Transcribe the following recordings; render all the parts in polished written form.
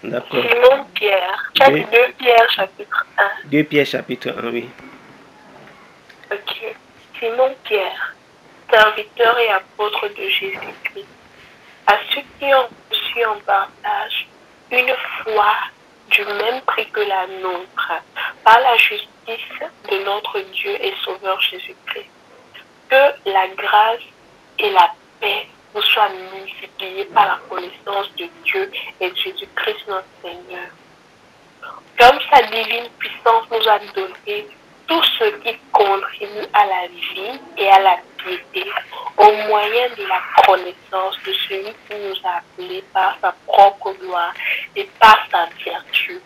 D'accord. Simon Pierre. 2 Pierre chapitre 1. 2 Pierre chapitre 1, oui. Ok. Simon Pierre, serviteur et apôtre de Jésus-Christ, à ceux qui ont reçu en partage une foi du même prix que la nôtre, par la justice de notre Dieu et Sauveur Jésus-Christ. Que la grâce et la paix vous soient multipliées par la connaissance de Dieu et de Jésus-Christ notre Seigneur. Comme sa divine puissance nous a donné tout ce qui contribue à la vie et à la piété, au moyen de la connaissance de celui qui nous a appelés par sa propre gloire et par sa vertu,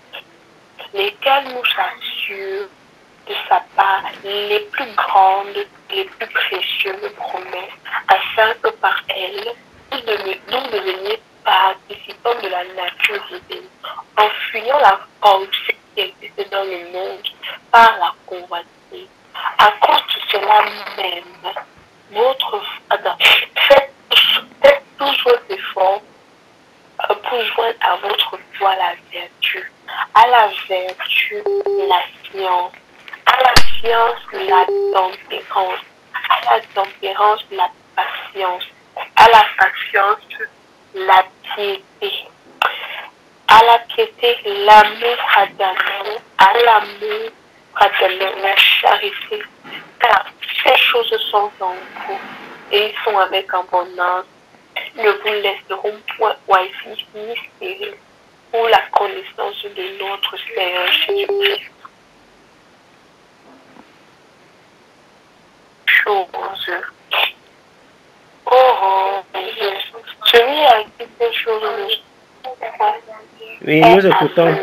lesquels nous assurent de sa part les plus grandes, les plus précieuses promesses, afin que par elles, nous devenions participants de la nature divine, en fuyant la corruption qui existe dans le monde par la convoitise. À cause de cela même, faites tous vos efforts pour joindre à votre foi la vertu, à la vertu la science, à la science la tempérance, à la tempérance la patience, à la patience la piété, à la piété l'amour fraternel, à l'amour fraternel la charité, car ces choses sont en vous et ils sont avec abondance. Ne vous laisseront point oisifs ni stériles pour la connaissance de notre Seigneur Jésus-Christ. Chose. Oh, celui à qui ces choses ne sont pas. Oui, nous écoutons.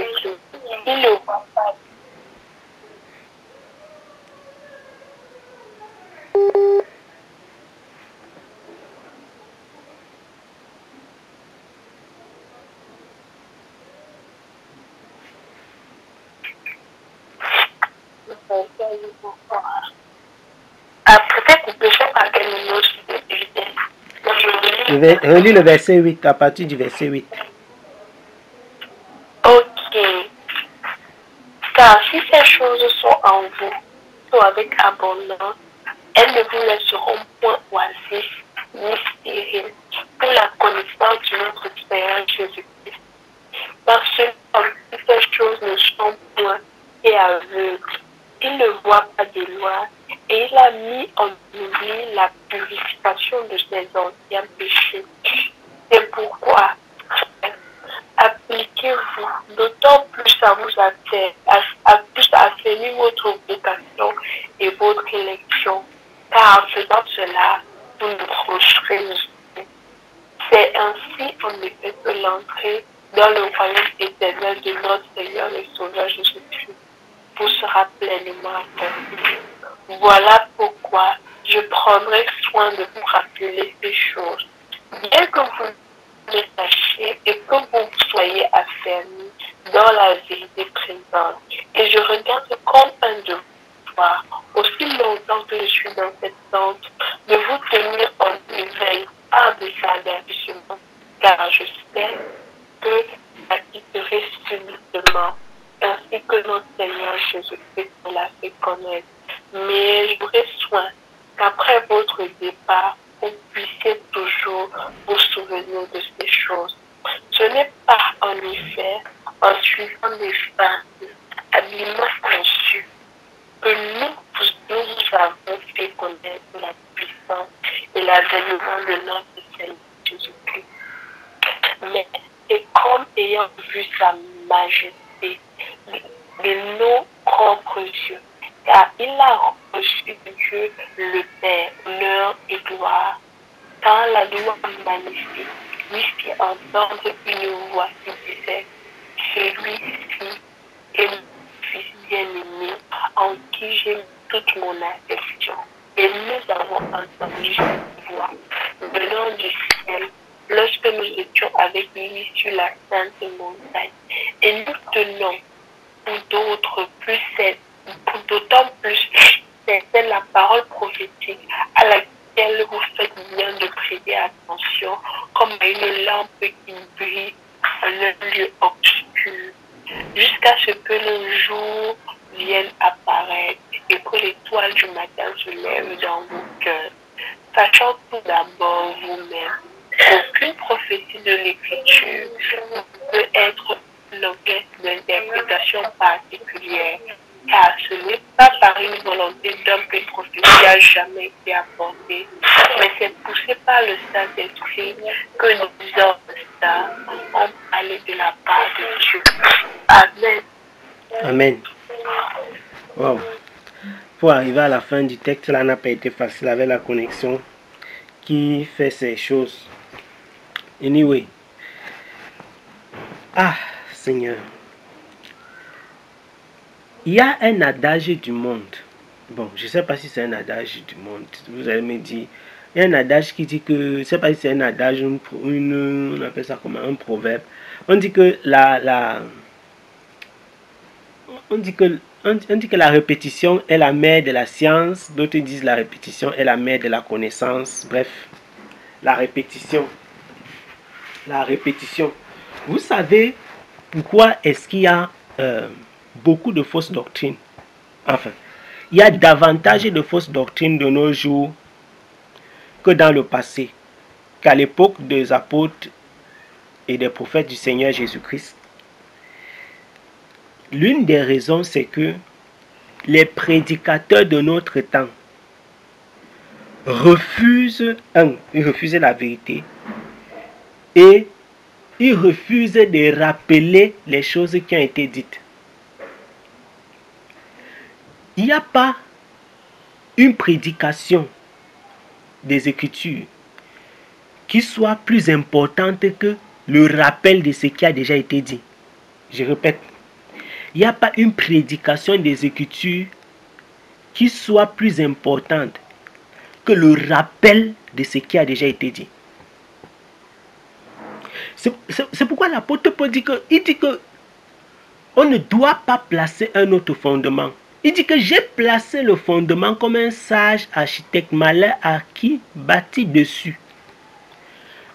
Il ne voit pas. Peut-être que je sais pas quel numéro Relis le verset 8, à partir du verset 8. Ok. Car si ces choses sont en vous, sont avec abondance, elles ne vous laisseront point oisifs ni stériles pour la connaissance de notre Seigneur Jésus-Christ. Parce que si ces choses ne sont point et aveugles, il ne voit pas de loin et il a mis en oubli la purification de ses anciens péchés. C'est pourquoi appliquez-vous d'autant plus à vous affermir votre vocation et votre élection, car en faisant cela, vous ne recherez jamais. C'est ainsi en effet que l'entrée dans le royaume éternel de notre Seigneur et Sauveur Jésus-Christ vous sera pleinement accomplie. Voilà pourquoi je prendrai soin de vous rappeler ces choses, bien que vous le sachiez et que vous soyez affermis dans la vérité présente. Et je regarde comme un devoir, aussi longtemps que je suis dans cette tente, de vous tenir en éveil par des avertissements, car je sais que vous acquitterez subitement, ainsi que notre Seigneur Jésus-Christ nous l'a fait connaître. Mais j'aurai soin qu'après votre départ, vous puissiez toujours vous souvenir de ces choses. Ce n'est pas en effet en suivant des femmes habilement conçues que nous avons fait connaître la puissance et l'avènement de notre Seigneur Jésus-Christ. Mais c'est comme ayant vu sa majesté de nos propres yeux, car il a reçu de Dieu le Père, honneur et gloire, quand la loi magnifique lui fit entendre une voix qui disait, celui-ci est mon fils bien-aimé, en qui j'ai mis toute mon affection. Et nous avons entendu cette voix venant du ciel lorsque nous étions avec lui sur la sainte montagne. Et nous tenons pour d'autant plus, c'est la parole prophétique à laquelle vous faites bien de prêter attention, comme à une lampe qui brille en un lieu obscur jusqu'à ce que le jour vienne apparaître et que l'étoile du matin se lève dans vos cœurs, sachant tout d'abord vous-même qu'aucune prophétie de l'Écriture ne peut être l'objet d'interprétation particulière, car ce n'est pas par une volonté d'homme que prophétie n'a jamais été apportée, mais c'est poussé par le Saint-Esprit que nos hommes ont parlé de la part de Dieu. Amen. Amen. Wow. Pour arriver à la fin du texte, cela n'a pas été facile avec la connexion qui fait ces choses. Anyway. Ah, Seigneur. Il y a un adage du monde. Bon, je ne sais pas si c'est un adage du monde. Vous allez me dire. Il y a un adage qui dit que, je ne sais pas si c'est un adage, on appelle ça comme un proverbe. On dit que on dit que la répétition est la mère de la science. D'autres disent la répétition est la mère de la connaissance. Bref, la répétition. La répétition. Vous savez pourquoi est-ce qu'il y a beaucoup de fausses doctrines? Enfin, il y a davantage de fausses doctrines de nos jours que dans le passé, qu'à l'époque des apôtres et des prophètes du Seigneur Jésus-Christ. L'une des raisons, c'est que les prédicateurs de notre temps refusent la vérité et ils refusent de rappeler les choses qui ont été dites. Il n'y a pas une prédication des Écritures qui soit plus importante que le rappel de ce qui a déjà été dit. Je répète, il n'y a pas une prédication des Écritures qui soit plus importante que le rappel de ce qui a déjà été dit. C'est pourquoi l'apôtre Paul dit que, on ne doit pas placer un autre fondement. Il dit que j'ai placé le fondement comme un sage architecte malin à qui bâtit dessus.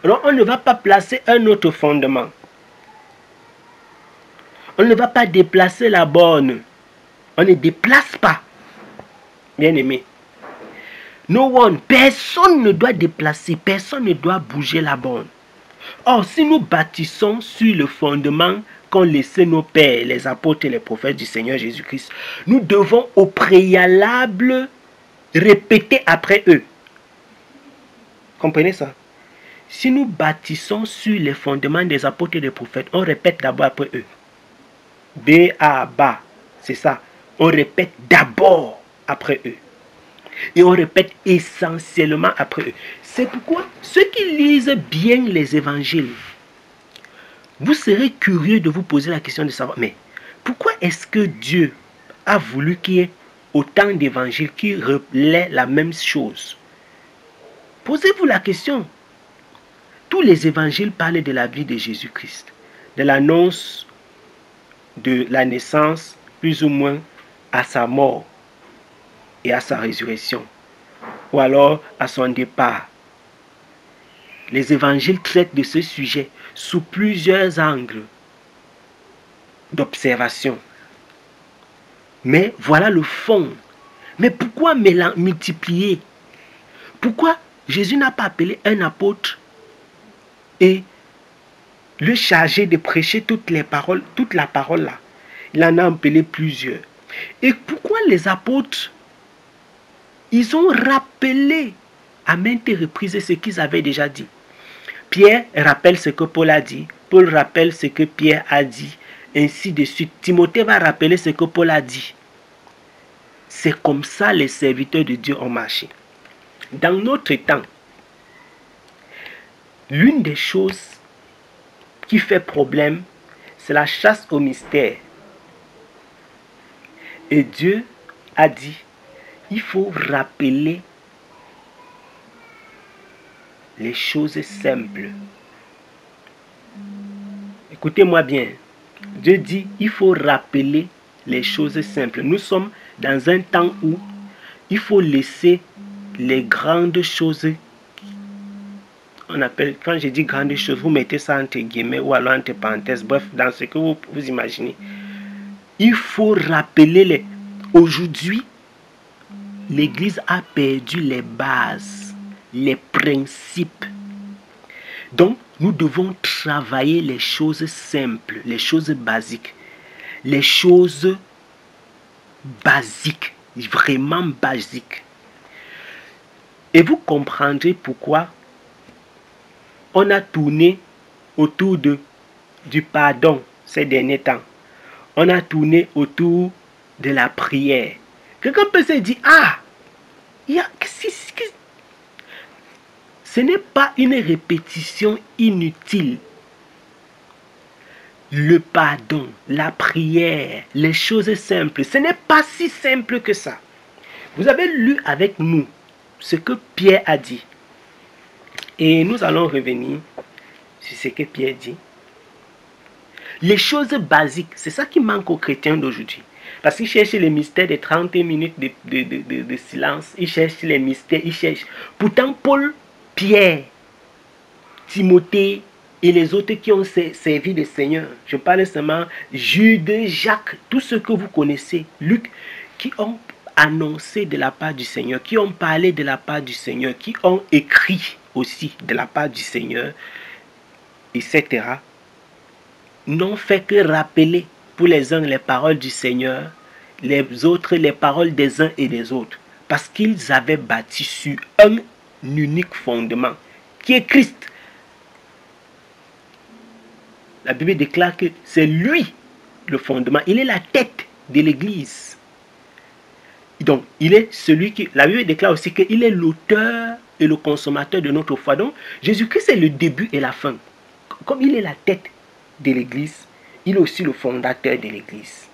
Alors on ne va pas placer un autre fondement. On ne va pas déplacer la borne. On ne déplace pas. Bien aimé. No one, personne ne doit déplacer, personne ne doit bouger la borne. Or, si nous bâtissons sur le fondement qu'ont laissé nos pères, les apôtres et les prophètes du Seigneur Jésus-Christ, nous devons au préalable répéter après eux. Comprenez ça? Si nous bâtissons sur les fondements des apôtres et des prophètes, on répète d'abord après eux. B-A-B-A, c'est ça. On répète d'abord après eux. Et on répète essentiellement après eux. C'est pourquoi ceux qui lisent bien les évangiles, vous serez curieux de vous poser la question de savoir, mais pourquoi est-ce que Dieu a voulu qu'il y ait autant d'évangiles qui relaient la même chose? Posez-vous la question. Tous les évangiles parlent de la vie de Jésus-Christ, de l'annonce de la naissance, plus ou moins, à sa mort et à sa résurrection, ou alors à son départ. Les évangiles traitent de ce sujet sous plusieurs angles d'observation. Mais voilà le fond. Mais pourquoi multiplier? Pourquoi Jésus n'a pas appelé un apôtre et le chargé de prêcher toute la parole là? Il en a appelé plusieurs. Et pourquoi les apôtres, ils ont rappelé à maintes reprises ce qu'ils avaient déjà dit? Pierre rappelle ce que Paul a dit. Paul rappelle ce que Pierre a dit. Ainsi de suite. Timothée va rappeler ce que Paul a dit. C'est comme ça les serviteurs de Dieu ont marché. Dans notre temps, l'une des choses qui fait problème, c'est la chasse au mystère. Et Dieu a dit, il faut rappeler les choses simples. Écoutez-moi bien. Dieu dit, il faut rappeler les choses simples. Nous sommes dans un temps où il faut laisser les grandes choses. on appelle, quand je dis grandes choses, vous mettez ça entre guillemets ou alors entre parenthèses, bref, dans ce que vous imaginez. Il faut rappeler aujourd'hui, l'Église a perdu les bases, les principes. Donc, nous devons travailler les choses simples, les choses basiques. Les choses basiques, vraiment basiques. Et vous comprendrez pourquoi on a tourné autour du pardon ces derniers temps. On a tourné autour de la prière. Quelqu'un peut se dire, ah, ce n'est pas une répétition inutile. Le pardon, la prière, les choses simples, ce n'est pas si simple que ça. Vous avez lu avec nous ce que Pierre a dit. Et nous allons revenir sur ce que Pierre dit. Les choses basiques, c'est ça qui manque aux chrétiens d'aujourd'hui. Parce qu'ils cherchent les mystères de 30 minutes de silence. Ils cherchent les mystères, ils cherchent. Pourtant, Paul, Pierre, Timothée et les autres qui ont servi le Seigneur, je parle seulement Jude, Jacques, tous ceux que vous connaissez, Luc, qui ont annoncé de la part du Seigneur, qui ont parlé de la part du Seigneur, qui ont écrit aussi de la part du Seigneur, etc., n'ont fait que rappeler pour les uns les paroles du Seigneur, les autres les paroles des uns et des autres, parce qu'ils avaient bâti sur un unique fondement, qui est Christ. La Bible déclare que c'est lui le fondement, il est la tête de l'Église. Donc, il est celui qui... La Bible déclare aussi qu'il est l'auteur et le consommateur de notre foi. Donc, Jésus-Christ est le début et la fin. Comme il est la tête de l'Église, il est aussi le fondateur de l'Église.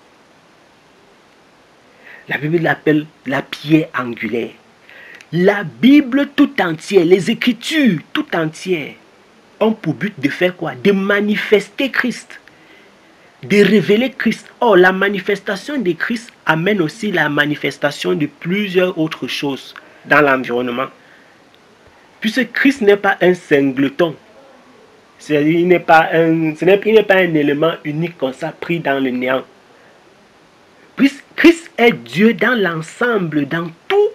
La Bible l'appelle la pierre angulaire. La Bible tout entière, les Écritures tout entières, ont pour but de faire quoi? De manifester Christ. De révéler Christ. Or, la manifestation de Christ amène aussi la manifestation de plusieurs autres choses dans l'environnement. Puisque Christ n'est pas un singleton. Il n'est pas un élément unique comme ça pris dans le néant. Christ est Dieu dans l'ensemble, dans tout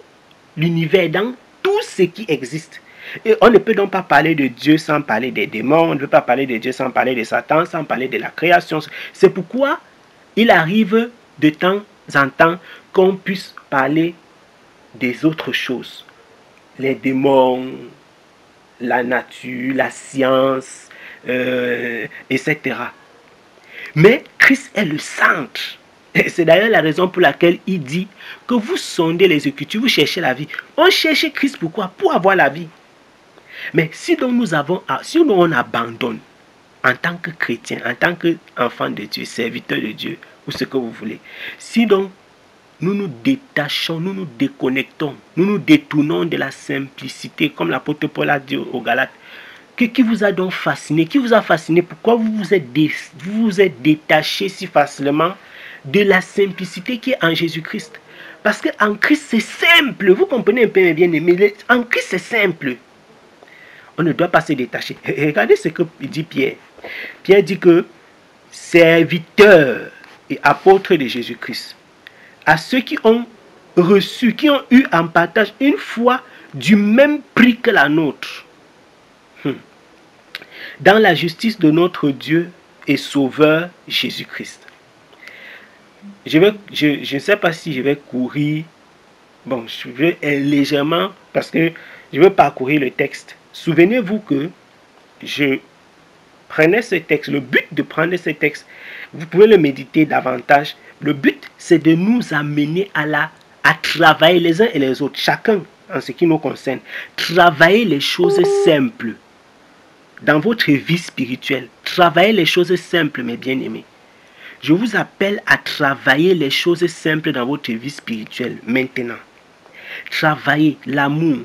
l'univers, dans tout ce qui existe. Et on ne peut donc pas parler de Dieu sans parler des démons, on ne peut pas parler de Dieu sans parler de Satan, sans parler de la création. C'est pourquoi il arrive de temps en temps qu'on puisse parler des autres choses. Les démons, la nature, la science, etc. Mais Christ est le centre. Et c'est d'ailleurs la raison pour laquelle il dit que vous sondez les Écritures, vous cherchez la vie. On cherche Christ pourquoi? Pour avoir la vie. Mais si donc si on abandonne en tant que chrétien, en tant qu'enfant de Dieu, serviteur de Dieu, ou ce que vous voulez, si donc nous nous détachons, nous nous déconnectons, nous nous détournons de la simplicité, comme l'apôtre Paul a dit aux Galates, qui vous a donc fasciné? Qui vous a fasciné? Pourquoi vous vous êtes détaché si facilement de la simplicité qui est en Jésus-Christ? Parce qu'en Christ, c'est simple. Vous comprenez un peu, mes bien-aimés. En Christ, c'est simple. On ne doit pas se détacher. Regardez ce que dit Pierre. Pierre dit que serviteur et apôtre de Jésus-Christ, à ceux qui ont reçu, qui ont eu en partage une foi du même prix que la nôtre, dans la justice de notre Dieu et Sauveur Jésus-Christ. Je ne sais pas si je vais courir. Bon, je vais légèrement, parce que je vais parcourir le texte. Souvenez-vous que je prenais ce texte. Le but de prendre ce texte, vous pouvez le méditer davantage. Le but, c'est de nous amener à travailler les uns et les autres, chacun en ce qui nous concerne. Travailler les choses simples dans votre vie spirituelle. Travailler les choses simples, mes bien-aimés. Je vous appelle à travailler les choses simples dans votre vie spirituelle maintenant. Travailler l'amour,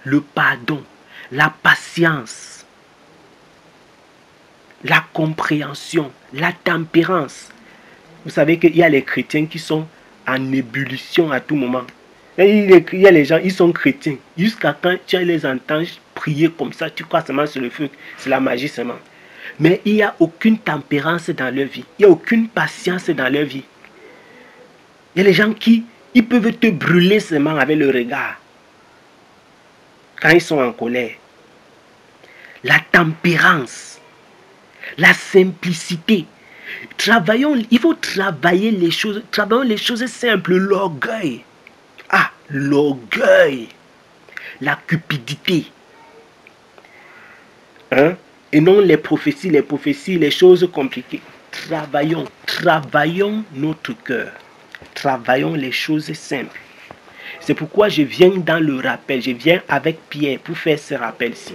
le pardon, la patience, la compréhension, la tempérance. Vous savez qu'il y a les chrétiens qui sont en ébullition à tout moment. Il y a les gens, ils sont chrétiens. Jusqu'à quand tu les entends prier comme ça, tu crois seulement sur le feu, c'est la magie seulement. Mais il n'y a aucune tempérance dans leur vie. Il n'y a aucune patience dans leur vie. Il y a les gens qui ils peuvent te brûler seulement avec le regard. Quand ils sont en colère. La tempérance. La simplicité. Il faut travailler les choses. Travaillons les choses simples. L'orgueil. Ah, l'orgueil. La cupidité. Hein? Et non les prophéties, les choses compliquées. Travaillons notre cœur. Travaillons les choses simples. C'est pourquoi je viens dans le rappel. Je viens avec Pierre pour faire ce rappel-ci.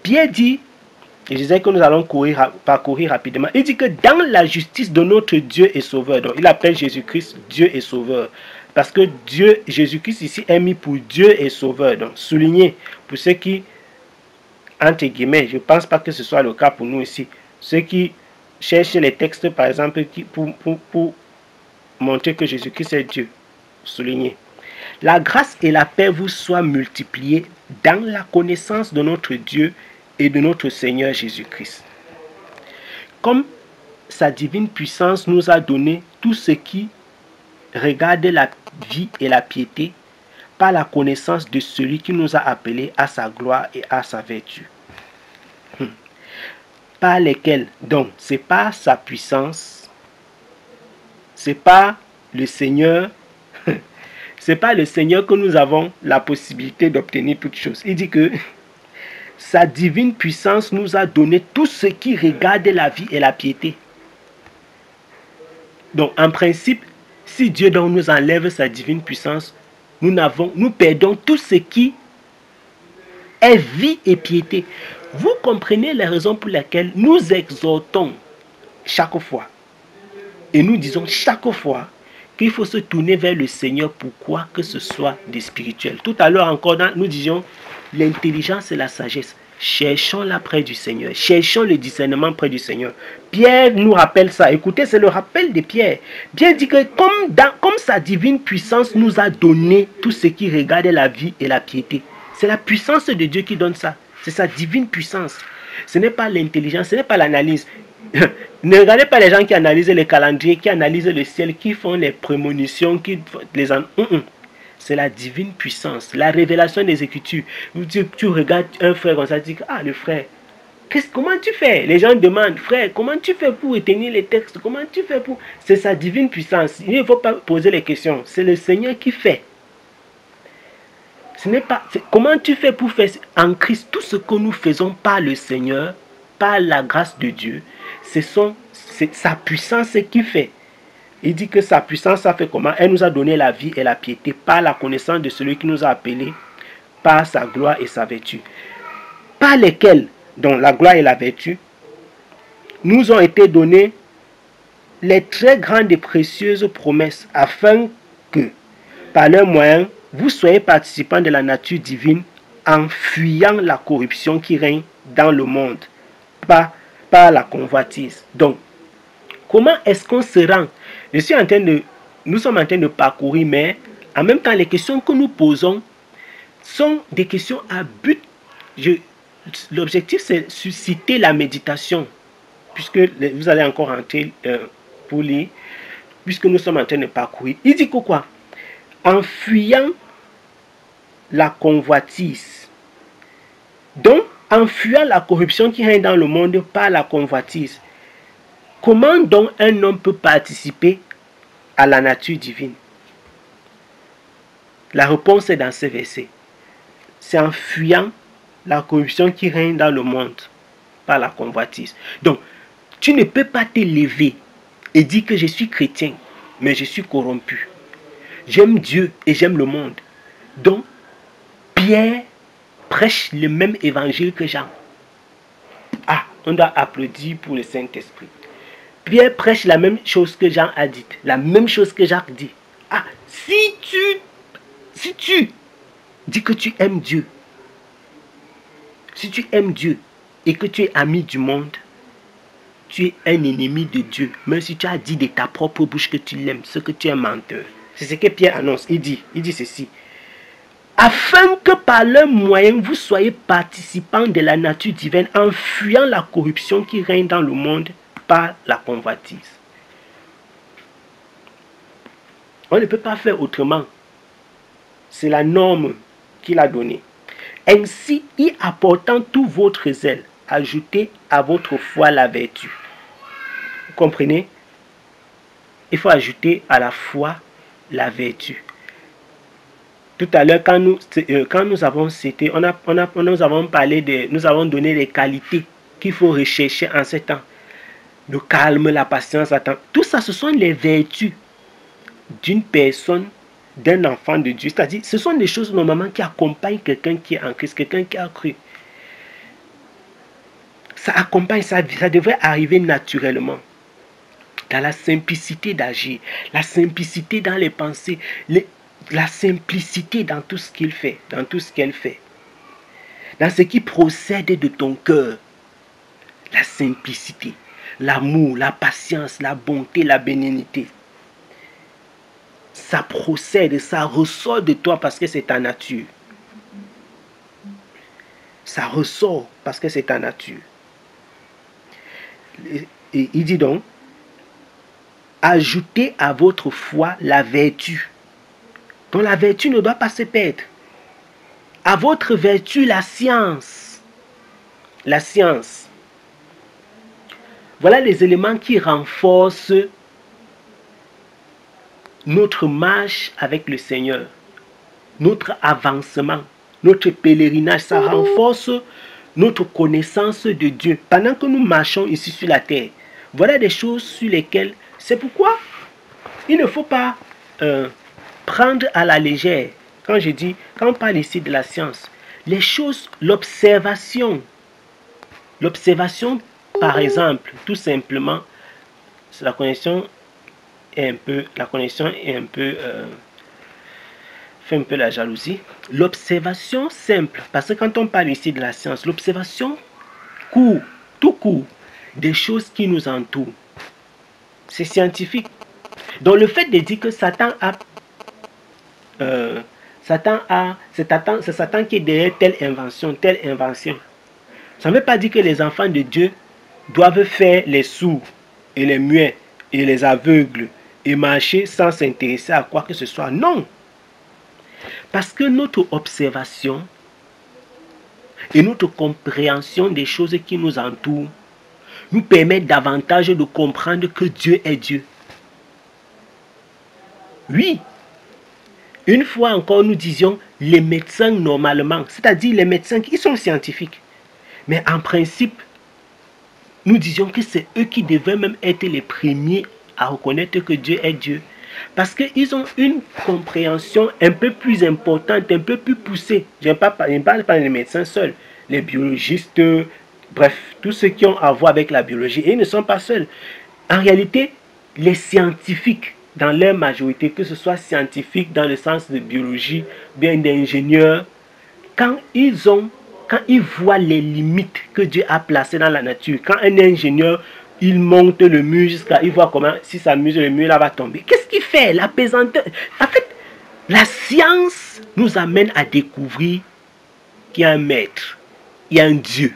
Pierre dit, et je disais que nous allons parcourir rapidement. Il dit que dans la justice de notre Dieu et Sauveur, donc il appelle Jésus-Christ Dieu et Sauveur. Parce que Dieu, Jésus-Christ ici est mis pour Dieu et Sauveur. Donc souligné pour ceux qui, entre guillemets, je ne pense pas que ce soit le cas pour nous ici. Ceux qui cherchent les textes, par exemple, pour montrer que Jésus-Christ est Dieu. Souligné. La grâce et la paix vous soient multipliées dans la connaissance de notre Dieu et de notre Seigneur Jésus-Christ. Comme sa divine puissance nous a donné tout ce qui regarde la vie et la piété par la connaissance de celui qui nous a appelés à sa gloire et à sa vertu. Par lesquels, donc, c'est pas sa puissance, c'est pas le Seigneur, c'est pas le Seigneur que nous avons la possibilité d'obtenir toutes choses. Il dit que sa divine puissance nous a donné tout ce qui regarde la vie et la piété. Donc, en principe, si Dieu donc nous enlève sa divine puissance, nous perdons tout ce qui est vie et piété. Vous comprenez la raison pour laquelle nous exhortons chaque fois. Et nous disons chaque fois qu'il faut se tourner vers le Seigneur pour quoi que ce soit de spirituel. Tout à l'heure encore, nous disions l'intelligence et la sagesse. Cherchons-la près du Seigneur. Cherchons le discernement près du Seigneur. Pierre nous rappelle ça. Écoutez, c'est le rappel de Pierre. Pierre dit que comme sa divine puissance nous a donné tout ce qui regarde la vie et la piété. C'est la puissance de Dieu qui donne ça. C'est sa divine puissance. Ce n'est pas l'intelligence, ce n'est pas l'analyse. Ne regardez pas les gens qui analysent les calendriers, qui analysent le ciel, qui font les prémonitions, c'est la divine puissance, la révélation des Écritures. Tu regardes un frère comme ça, tu dis, ah le frère, comment tu fais? Les gens demandent, frère, comment tu fais pour retenir les textes? Comment tu fais pour... C'est sa divine puissance. Il ne faut pas poser les questions. C'est le Seigneur qui fait. Ce n'est pas... Comment tu fais pour faire en Christ tout ce que nous faisons par le Seigneur, par la grâce de Dieu, c'est sa puissance qui fait. Il dit que sa puissance a fait comment? Elle nous a donné la vie et la piété par la connaissance de celui qui nous a appelés, par sa gloire et sa vertu. Par lesquels, dont la gloire et la vertu, nous ont été données les très grandes et précieuses promesses, afin que, par leur moyen, vous soyez participants de la nature divine en fuyant la corruption qui règne dans le monde par la convoitise. Donc, comment est-ce qu'on se rend? Nous sommes en train de parcourir, mais en même temps, les questions que nous posons sont des questions à but. L'objectif, c'est susciter la méditation, puisque vous allez encore rentrer pour lire, puisque nous sommes en train de parcourir. Il dit que quoi? En fuyant la convoitise. Donc, en fuyant la corruption qui règne dans le monde par la convoitise. Comment donc un homme peut participer à la nature divine? La réponse est dans ce verset. C'est en fuyant la corruption qui règne dans le monde par la convoitise. Donc, tu ne peux pas te lever et dire que je suis chrétien, mais je suis corrompu. J'aime Dieu et j'aime le monde. Donc, Pierre prêche le même évangile que Jean. Ah, on doit applaudir pour le Saint-Esprit. Pierre prêche la même chose que Jean a dit, la même chose que Jacques dit. Ah, si tu dis que tu aimes Dieu, si tu aimes Dieu et que tu es ami du monde, tu es un ennemi de Dieu. Même si tu as dit de ta propre bouche que tu l'aimes, ce que tu es un menteur. C'est ce que Pierre annonce. Il dit ceci. afin que par leur moyen, vous soyez participants de la nature divine en fuyant la corruption qui règne dans le monde par la convoitise. On ne peut pas faire autrement. C'est la norme qu'il a donnée. Ainsi, y apportant tout votre zèle, ajoutez à votre foi la vertu. Vous comprenez? Il faut ajouter à la foi la vertu. Tout à l'heure, quand nous avons cité, nous avons parlé nous avons donné les qualités qu'il faut rechercher en ce temps. Le calme, la patience, tout ça, ce sont les vertus d'une personne, d'un enfant de Dieu. C'est-à-dire, ce sont des choses normalement qui accompagnent quelqu'un qui est en Christ, quelqu'un qui a cru. Ça accompagne, ça devrait arriver naturellement. Dans la simplicité d'agir, la simplicité dans les pensées, la simplicité dans tout ce qu'il fait, dans tout ce qu'elle fait. Dans ce qui procède de ton cœur. La simplicité, l'amour, la patience, la bonté, la bénignité. Ça procède, ça ressort de toi parce que c'est ta nature. Ça ressort parce que c'est ta nature. Et il dit donc, ajoutez à votre foi la vertu. Donc la vertu ne doit pas se perdre. À votre vertu, la science. La science. Voilà les éléments qui renforcent notre marche avec le Seigneur. Notre avancement, notre pèlerinage, ça renforce notre connaissance de Dieu. Pendant que nous marchons ici sur la terre, voilà des choses sur lesquelles... C'est pourquoi il ne faut pas prendre à la légère. Quand on parle ici de la science, les choses, l'observation, par exemple, tout simplement, la connexion est un peu, fait un peu la jalousie. L'observation simple, parce que quand on parle ici de la science, l'observation tout court, des choses qui nous entourent. C'est scientifique. Donc le fait de dire que c'est Satan qui est derrière telle invention. Ça ne veut pas dire que les enfants de Dieu doivent faire les sourds et les muets et les aveugles et marcher sans s'intéresser à quoi que ce soit. Non. Parce que notre observation et notre compréhension des choses qui nous entourent nous permet davantage de comprendre que Dieu est Dieu. Oui. Une fois encore, nous disions les médecins normalement, c'est-à-dire les médecins qui sont scientifiques. Mais en principe, nous disions que c'est eux qui devaient même être les premiers à reconnaître que Dieu est Dieu. Parce qu'ils ont une compréhension un peu plus importante, un peu plus poussée. Je ne parle pas des médecins seuls, les biologistes, bref, tous ceux qui ont à voir avec la biologie. Et ils ne sont pas seuls. En réalité, les scientifiques, dans leur majorité, que ce soit scientifiques dans le sens de biologie, bien d'ingénieurs, quand ils voient les limites que Dieu a placées dans la nature, quand un ingénieur, il monte le mur jusqu'à, il voit comment, si ça muse, le mur là va tomber. Qu'est-ce qu'il fait? La pesanteur. En fait, la science nous amène à découvrir qu'il y a un maître, il y a un Dieu.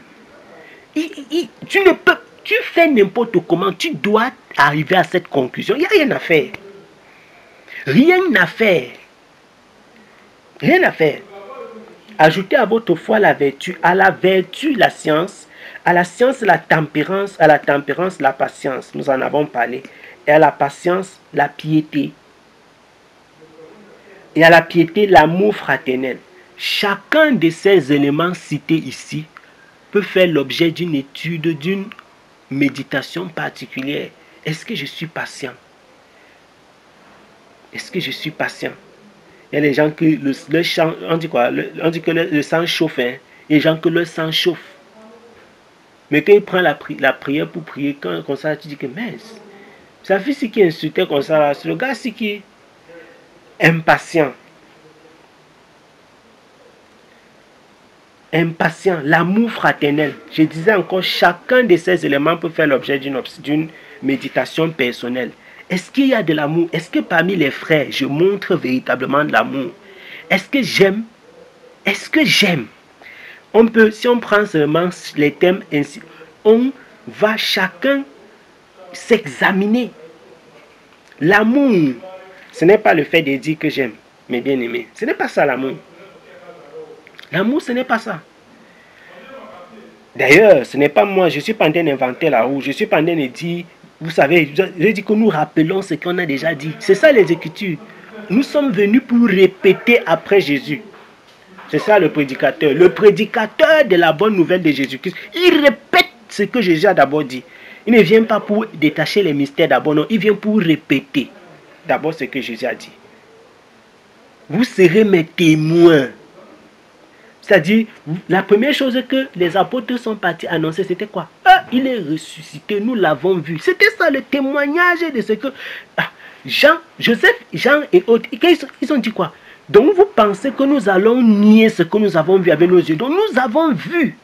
Tu fais n'importe comment, tu dois arriver à cette conclusion. Il n'y a rien à faire. Rien à faire. Rien à faire. Ajoutez à votre foi la vertu, à la vertu la science, à la science la tempérance, à la tempérance la patience. Nous en avons parlé. Et à la patience la piété. Et à la piété l'amour fraternel. Chacun de ces éléments cités ici peut faire l'objet d'une étude, d'une méditation particulière. Est-ce que je suis patient? Est-ce que je suis patient? Il y a des gens que le sang, on dit quoi? On dit que le sang chauffe. Hein? Il y a des gens que le sang chauffe. Mais quand il prend la prière pour prier, quand comme ça, tu dis que mince. Sa fille c'est qui insultait comme ça, c'est le gars c'est qui est impatient. Impatient, l'amour fraternel. Je disais encore, chacun de ces éléments peut faire l'objet d'une méditation personnelle. Est-ce qu'il y a de l'amour? Est-ce que parmi les frères, je montre véritablement de l'amour? Est-ce que j'aime Est-ce que j'aime? On peut, si on prend seulement les thèmes ainsi, on va chacun s'examiner. L'amour, ce n'est pas le fait de dire que j'aime mes bien-aimés. Ce n'est pas ça l'amour. L'amour, ce n'est pas ça. D'ailleurs, ce n'est pas moi, je suis pas en train d'inventer la roue, je suis pas en train de dire, vous savez, je dis que nous rappelons ce qu'on a déjà dit. C'est ça les Écritures. Nous sommes venus pour répéter après Jésus. C'est ça le prédicateur. Le prédicateur de la bonne nouvelle de Jésus-Christ, il répète ce que Jésus a d'abord dit. Il ne vient pas pour détacher les mystères d'abord, non, il vient pour répéter d'abord ce que Jésus a dit. Vous serez mes témoins. C'est-à-dire, la première chose que les apôtres sont partis annoncer, c'était quoi? Il est ressuscité, nous l'avons vu. C'était ça le témoignage de ce que Jean, Joseph, Jean et autres, ils ont dit quoi? Donc vous pensez que nous allons nier ce que nous avons vu avec nos yeux? Donc nous avons vu.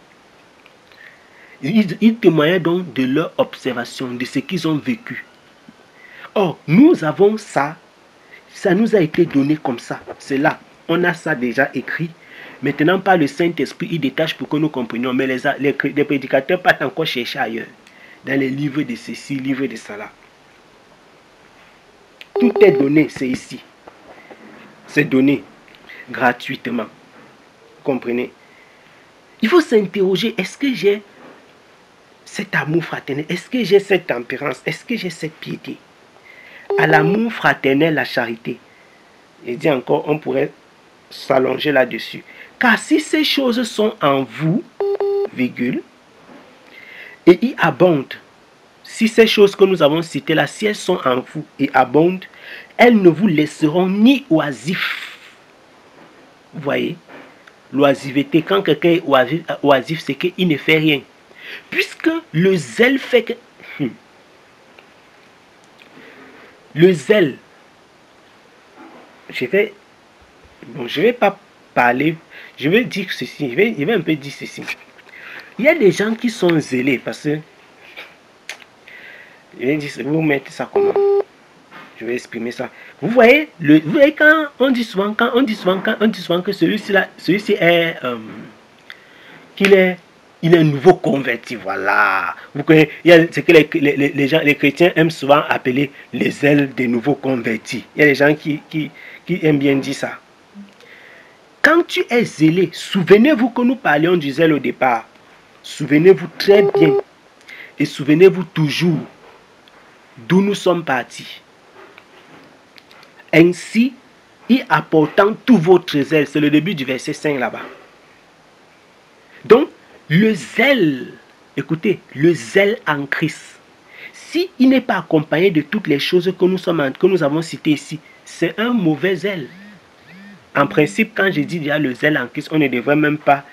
Ils témoignaient donc de leur observation, de ce qu'ils ont vécu. Or, nous avons ça. Ça nous a été donné comme ça. C'est là. On a ça déjà écrit. Maintenant, par le Saint-Esprit, il détache pour que nous comprenions. Mais les prédicateurs partent encore chercher ailleurs. Dans les livres de ceci, livres de cela. Tout est donné, c'est ici. C'est donné gratuitement. Vous comprenez? Il faut s'interroger, est-ce que j'ai cet amour fraternel? Est-ce que j'ai cette tempérance? Est-ce que j'ai cette piété? À l'amour fraternel, la charité. Et dit encore, on pourrait s'allonger là-dessus. Car si ces choses sont en vous, virgule, et y abondent, si ces choses que nous avons citées là, si elles sont en vous et abondent, elles ne vous laisseront ni oisifs. Vous voyez? L'oisiveté, quand quelqu'un est oisif, c'est qu'il ne fait rien. Puisque le zèle fait que... Le zèle, je vais pas parler, je vais dire ceci, je vais un peu dire ceci. Il y a des gens qui sont zélés parce que, je vais dire, vous mettez ça comment? Je vais exprimer ça. Vous voyez, quand on dit souvent, que celui-ci est, il est un nouveau converti, voilà. Vous connaissez, il y a ce que les chrétiens aiment souvent appeler les ailes des nouveaux convertis. Il y a des gens qui aiment bien dire ça. Quand tu es zélé, souvenez-vous que nous parlions du zèle au départ. Souvenez-vous très bien. Et souvenez-vous toujours d'où nous sommes partis. Ainsi, y apportant tout votre zèle. C'est le début du verset 5 là-bas. Donc, le zèle, écoutez, le zèle en Christ, si il n'est pas accompagné de toutes les choses que nous avons citées ici, c'est un mauvais zèle. En principe, quand je dis déjà le zèle en Christ, on ne devrait même pas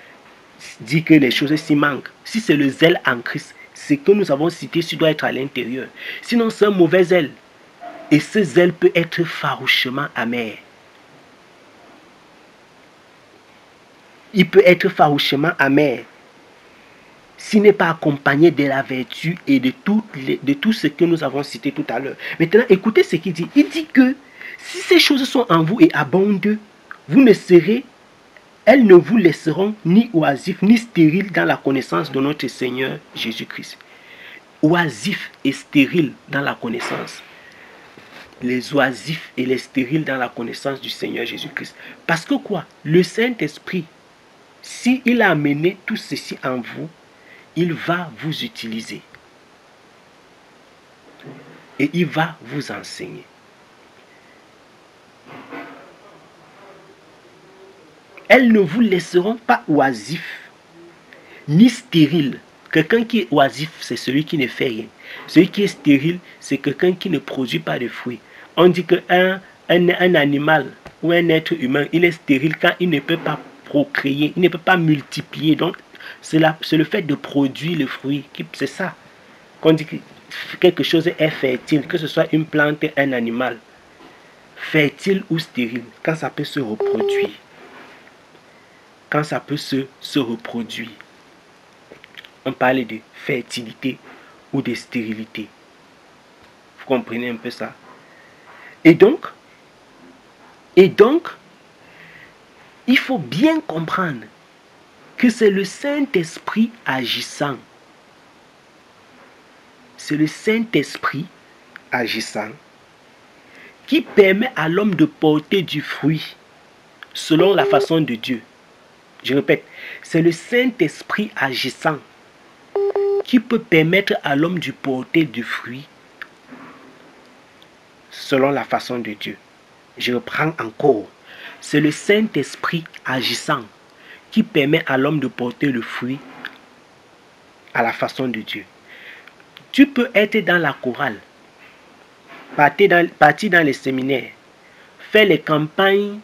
dire que les choses s'y manquent. Si c'est le zèle en Christ, ce que nous avons cité, ça doit être à l'intérieur. Sinon, c'est un mauvais zèle. Et ce zèle peut être farouchement amer. Il peut être farouchement amer s'il n'est pas accompagné de la vertu et de tout ce que nous avons cité tout à l'heure. Maintenant, écoutez ce qu'il dit. Il dit que si ces choses sont en vous et abondent, elles ne vous laisseront ni oisifs ni stériles dans la connaissance de notre Seigneur Jésus-Christ. Oisifs et stériles dans la connaissance. Les oisifs et les stériles dans la connaissance du Seigneur Jésus-Christ. Parce que quoi? Le Saint-Esprit, s'il a amené tout ceci en vous, il va vous utiliser. Et il va vous enseigner. Elles ne vous laisseront pas oisifs, ni stériles. Quelqu'un qui est oisif, c'est celui qui ne fait rien. Celui qui est stérile, c'est quelqu'un qui ne produit pas de fruits. On dit qu'un animal ou un être humain, il est stérile quand il ne peut pas procréer, il ne peut pas multiplier. Donc, c'est le fait de produire le fruit. C'est ça qu'on dit que quelque chose est fertile, que ce soit une plante, un animal. Fertile ou stérile, quand ça peut se reproduire. Quand ça peut se reproduire. On parle de fertilité ou de stérilité. Vous comprenez un peu ça? Et donc, il faut bien comprendre que c'est le Saint-Esprit agissant. C'est le Saint-Esprit agissant qui permet à l'homme de porter du fruit selon la façon de Dieu. Je répète, c'est le Saint-Esprit agissant qui peut permettre à l'homme de porter du fruit selon la façon de Dieu. Je reprends encore. C'est le Saint-Esprit agissant qui permet à l'homme de porter le fruit à la façon de Dieu. Tu peux être dans la chorale, partir dans les séminaires, faire les campagnes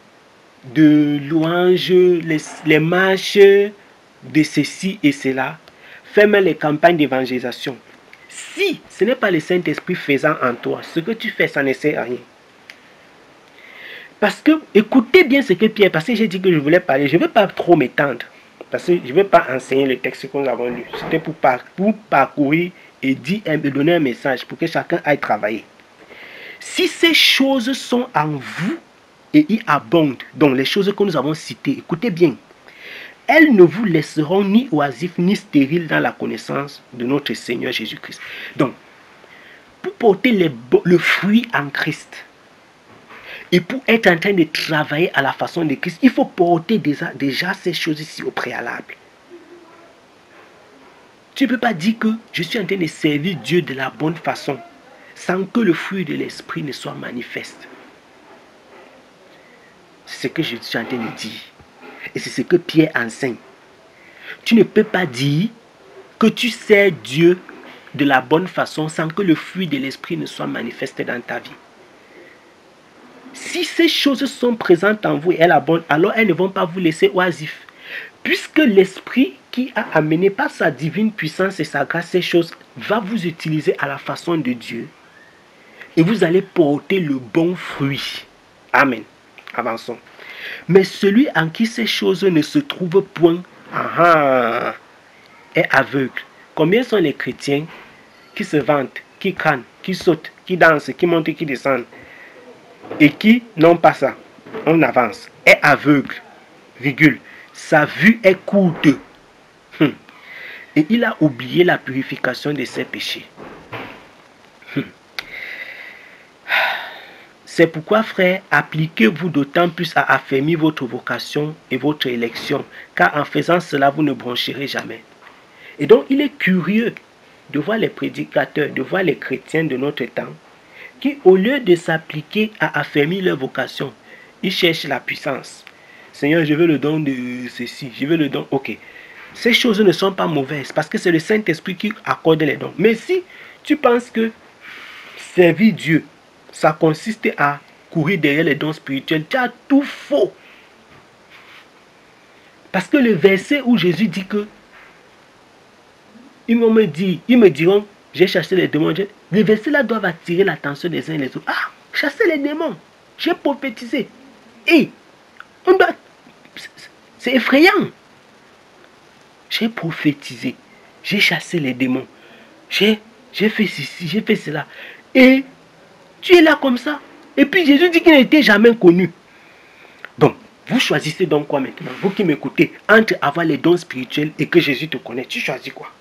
de louanges, les marches de ceci et cela, faire même les campagnes d'évangélisation. Si ce n'est pas le Saint-Esprit faisant en toi, ce que tu fais, ça ne sert à rien. Parce que, écoutez bien ce que Pierre, parce que j'ai dit que je voulais parler, je ne veux pas trop m'étendre, parce que je ne veux pas enseigner le texte que nous avons lu. C'était pour parcourir et donner un message pour que chacun aille travailler. Si ces choses sont en vous et y abondent, donc les choses que nous avons citées, écoutez bien, elles ne vous laisseront ni oisifs ni stériles dans la connaissance de notre Seigneur Jésus-Christ. Donc, pour porter le fruit en Christ, et pour être en train de travailler à la façon de Christ, il faut porter déjà ces choses ici au préalable. Tu ne peux pas dire que je suis en train de servir Dieu de la bonne façon sans que le fruit de l'esprit ne soit manifeste. C'est ce que je suis en train de dire. Et c'est ce que Pierre enseigne. Tu ne peux pas dire que tu sers Dieu de la bonne façon sans que le fruit de l'esprit ne soit manifeste dans ta vie. Si ces choses sont présentes en vous et elles abondent, alors elles ne vont pas vous laisser oisifs. Puisque l'esprit qui a amené par sa divine puissance et sa grâce ces choses va vous utiliser à la façon de Dieu. Et vous allez porter le bon fruit. Amen. Avançons. Mais celui en qui ces choses ne se trouvent point est aveugle. Combien sont les chrétiens qui se vantent, qui crânent, qui sautent, qui dansent, qui montent et qui descendent et qui n'ont pas ça? On avance. Est aveugle, virgule. Sa vue est courte. Et il a oublié la purification de ses péchés. C'est pourquoi, frères, appliquez-vous d'autant plus à affermir votre vocation et votre élection, car en faisant cela, vous ne broncherez jamais. Et donc, il est curieux de voir les prédicateurs, de voir les chrétiens de notre temps, qui, au lieu de s'appliquer à affermir leur vocation, ils cherchent la puissance. Seigneur, je veux le don de ceci, je veux le don. Ok. Ces choses ne sont pas mauvaises, parce que c'est le Saint-Esprit qui accorde les dons. Mais si tu penses que servir Dieu, ça consiste à courir derrière les dons spirituels, tu as tout faux. Parce que le verset où Jésus dit que ils me diront, j'ai chassé les démons. Les versets là doivent attirer l'attention des uns et des autres. Ah, chasser les démons, j'ai prophétisé. Et on doit, c'est effrayant. J'ai prophétisé, j'ai chassé les démons, j'ai fait ceci, j'ai fait cela. Et tu es là comme ça. Et puis Jésus dit qu'il n'était jamais connu. Donc, vous choisissez donc quoi maintenant? Vous qui m'écoutez, entre avoir les dons spirituels et que Jésus te connaît, tu choisis quoi?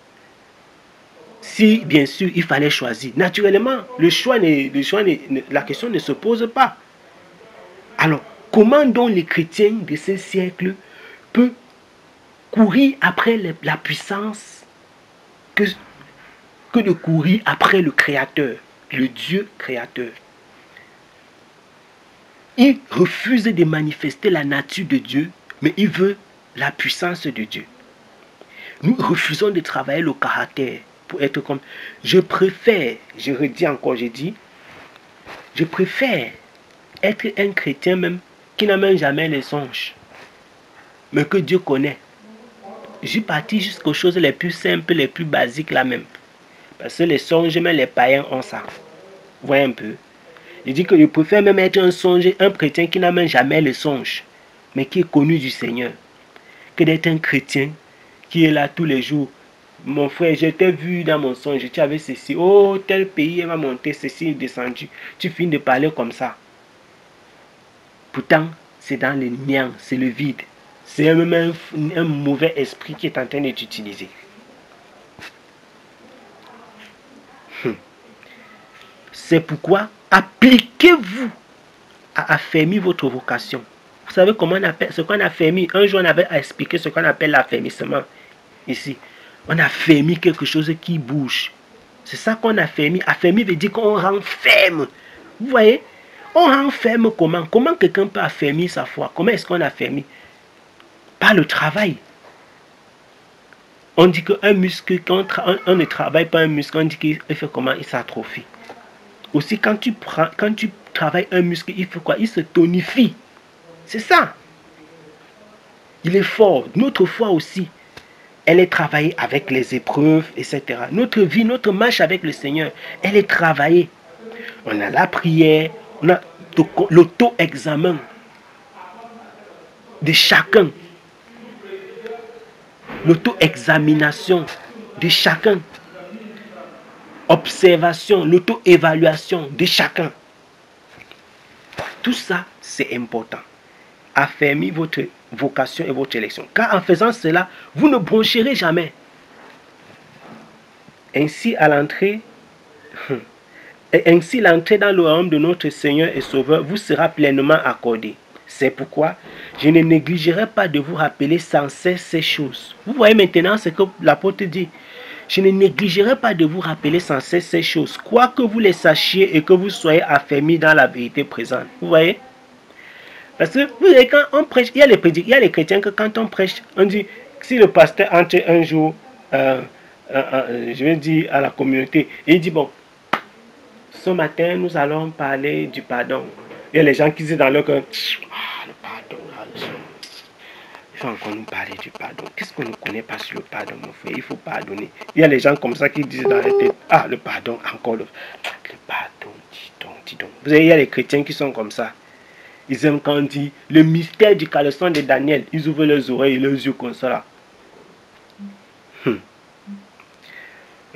Si, bien sûr, il fallait choisir. Naturellement, la question ne se pose pas. Alors, comment donc les chrétiens de ce siècle peuvent courir après la puissance que de courir après le Créateur, le Dieu créateur? Il refuse de manifester la nature de Dieu, mais il veut la puissance de Dieu. Nous refusons de travailler le caractère pour être comme... Je préfère, je redis encore, je préfère être un chrétien même qui n'a même jamais les songes, mais que Dieu connaît. Je suis parti jusqu'aux choses les plus simples, les plus basiques là même. Parce que les songes, même les païens ont ça. Vous voyez un peu. Je dis que je préfère même être un chrétien qui n'a même jamais le songe, mais qui est connu du Seigneur, que d'être un chrétien qui est là tous les jours. Mon frère, je t'ai vu dans mon songe, tu avais ceci. Oh, tel pays va monter, ceci est descendu. Tu finis de parler comme ça. Pourtant, c'est dans les néants, c'est le vide. C'est même un mauvais esprit qui est en train de t'utiliser. C'est pourquoi appliquez-vous à affermir votre vocation. Vous savez comment on appelle ce qu'on affermit? Un jour, on avait expliqué ce qu'on appelle l'affermissement. Ici, on affermit quelque chose qui bouge. C'est ça qu'on affermit. Affermir veut dire qu'on rend ferme. Vous voyez? On rend ferme comment? Comment quelqu'un peut affermir sa foi? Comment est-ce qu'on affermit? Par le travail. On dit qu'un muscle, quand on ne travaille pas un muscle, on dit qu'il fait comment? Il s'atrophie. Aussi, quand tu travailles un muscle, il fait quoi? Il se tonifie. C'est ça. Il est fort. Notre foi aussi, elle est travaillée avec les épreuves, etc. Notre vie, notre marche avec le Seigneur, elle est travaillée. On a la prière, on a l'auto-examen de chacun. L'auto-examination de chacun. Observation, l'auto-évaluation de chacun. Tout ça, c'est important. Affermir votre vocation et votre élection. Car en faisant cela, vous ne broncherez jamais. Ainsi, l'entrée dans le royaume de notre Seigneur et Sauveur vous sera pleinement accordée. C'est pourquoi je ne négligerai pas de vous rappeler sans cesse ces choses. Vous voyez maintenant ce que l'apôtre dit. Je ne négligerai pas de vous rappeler sans cesse ces choses, quoique vous les sachiez et que vous soyez affermis dans la vérité présente. Vous voyez? Parce que vous voyez, quand on prêche, il y a les chrétiens que quand on prêche, on dit, si le pasteur entre un jour, je vais dire à la communauté, et il dit, bon, ce matin, nous allons parler du pardon. Il y a les gens qui disent dans leur cœur, le pardon, il faut encore nous parler du pardon. Qu'est-ce qu'on ne connaît pas sur le pardon, mon frère? Il faut pardonner. Il y a les gens comme ça qui disent dans la tête, le pardon, encore le pardon, dis donc. Vous voyez, il y a les chrétiens qui sont comme ça. Ils aiment quand on dit le mystère du caleçon de Daniel. Ils ouvrent leurs oreilles et leurs yeux comme ça là.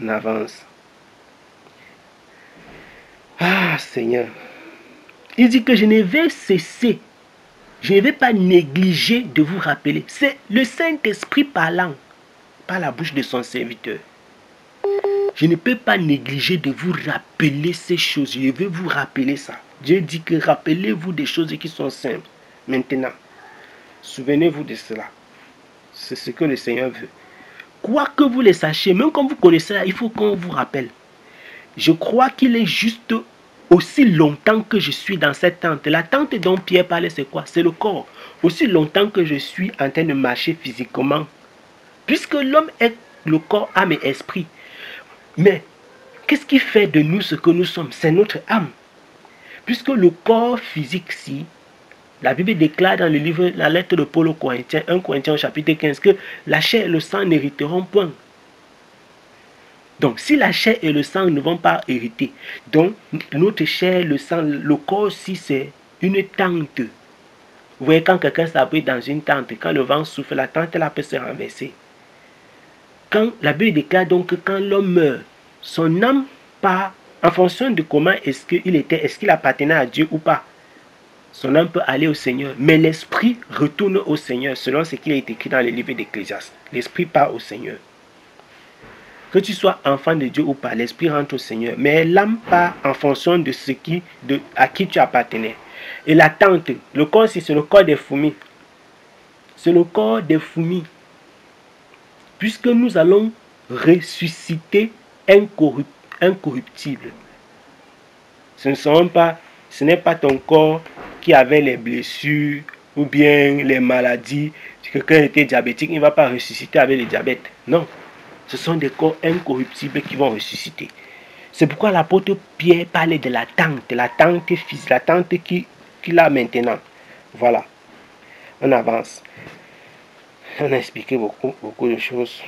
On avance. Seigneur. Il dit que je ne vais cesser. Je ne vais pas négliger de vous rappeler. C'est le Saint-Esprit parlant par la bouche de son serviteur. Je ne peux pas négliger de vous rappeler ces choses. Je vais vous rappeler ça. Dieu dit que rappelez-vous des choses qui sont simples. Maintenant, souvenez-vous de cela. C'est ce que le Seigneur veut. Quoi que vous le sachiez, même quand vous connaissez ça, il faut qu'on vous rappelle. Je crois qu'il est juste aussi longtemps que je suis dans cette tente. La tente dont Pierre parlait, c'est quoi? C'est le corps. Aussi longtemps que je suis en train de marcher physiquement. Puisque l'homme est le corps, âme et esprit. Mais, qu'est-ce qui fait de nous ce que nous sommes? C'est notre âme. Puisque le corps physique, si, la Bible déclare dans le livre, la lettre de Paul aux Corinthiens, 1 Corinthiens au chapitre 15, que la chair et le sang n'hériteront point. Donc, si la chair et le sang ne vont pas hériter, donc notre chair, le sang, le corps aussi, c'est une tente. Vous voyez, quand quelqu'un s'abrite dans une tente, quand le vent souffle, la tente là peut se renverser. Quand la Bible déclare donc que quand l'homme meurt, son âme part en fonction de comment est-ce qu'il était, est-ce qu'il appartenait à Dieu ou pas. Son âme peut aller au Seigneur, mais l'esprit retourne au Seigneur, selon ce qui est écrit dans le livre d'Ecclésiaste. L'esprit part au Seigneur. Que tu sois enfant de Dieu ou pas, l'esprit rentre au Seigneur, mais l'âme part en fonction de à qui tu appartenais. Et la tente, le corps, c'est le corps des fourmis. C'est le corps des fourmis. Puisque nous allons ressusciter incorruptible. Ce n'est pas ton corps qui avait les blessures ou bien les maladies. Si quelqu'un était diabétique, il ne va pas ressusciter avec le diabète. Non. Ce sont des corps incorruptibles qui vont ressusciter. C'est pourquoi l'apôtre Pierre parlait de la tente physique, la tente qu'il a maintenant. Voilà. On avance. On a expliqué beaucoup de choses.